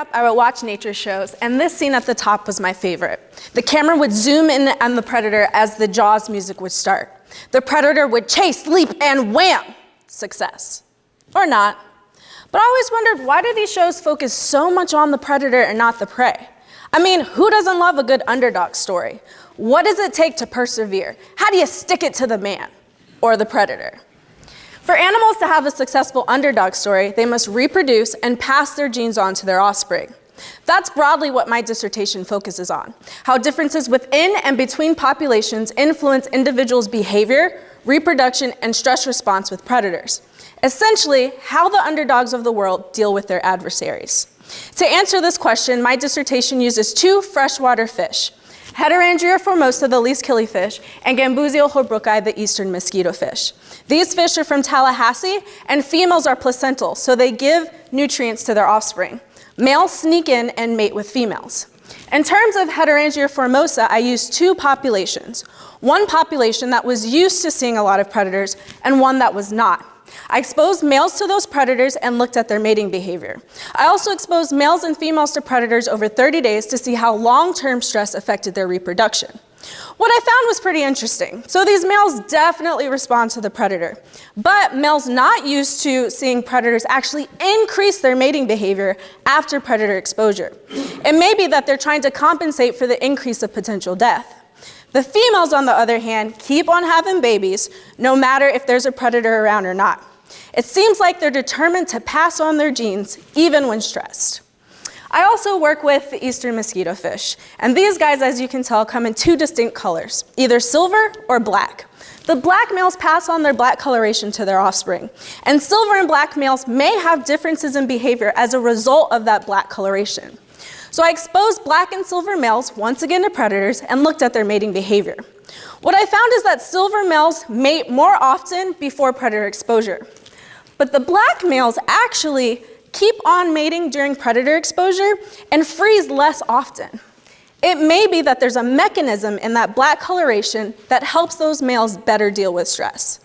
up, I would watch nature shows, and this scene at the top was my favorite. The camera would zoom in on the predator as the Jaws music would start. The predator would chase, leap, and wham! Success. Or not. But I always wondered, why do these shows focus so much on the predator and not the prey? I mean, who doesn't love a good underdog story? What does it take to persevere? How do you stick it to the man or the predator? For animals to have a successful underdog story, they must reproduce and pass their genes on to their offspring. That's broadly what my dissertation focuses on, how differences within and between populations influence individuals' behavior, reproduction, and stress response with predators. Essentially, how the underdogs of the world deal with their adversaries. To answer this question, my dissertation uses two freshwater fish, Heterandria formosa, the least killifish, and Gambusia holbrooki, the eastern mosquito fish. These fish are from Tallahassee, and females are placental, so they give nutrients to their offspring. Males sneak in and mate with females. In terms of Heterandria formosa, I used two populations. One population that was used to seeing a lot of predators, and one that was not. I exposed males to those predators and looked at their mating behavior. I also exposed males and females to predators over 30 days to see how long-term stress affected their reproduction. What I found was pretty interesting. So these males definitely respond to the predator, but males not used to seeing predators actually increase their mating behavior after predator exposure. It may be that they're trying to compensate for the increase of potential death. The females, on the other hand, keep on having babies, no matter if there's a predator around or not. It seems like they're determined to pass on their genes, even when stressed. I also work with the eastern mosquito fish, and these guys, as you can tell, come in two distinct colors, either silver or black. The black males pass on their black coloration to their offspring, and silver and black males may have differences in behavior as a result of that black coloration. So I exposed black and silver males once again to predators and looked at their mating behavior. What I found is that silver males mate more often before predator exposure. But the black males actually keep on mating during predator exposure and freeze less often. It may be that there's a mechanism in that black coloration that helps those males better deal with stress.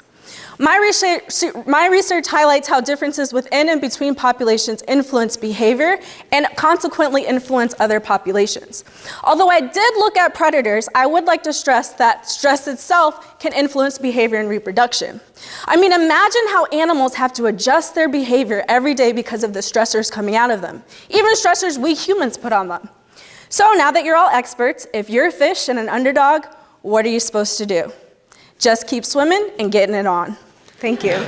My research highlights how differences within and between populations influence behavior and consequently influence other populations. Although I did look at predators, I would like to stress that stress itself can influence behavior and reproduction. I mean, imagine how animals have to adjust their behavior every day because of the stressors coming out of them, even stressors we humans put on them. So now that you're all experts, if you're a fish and an underdog, what are you supposed to do? Just keep swimming and getting it on. Thank you.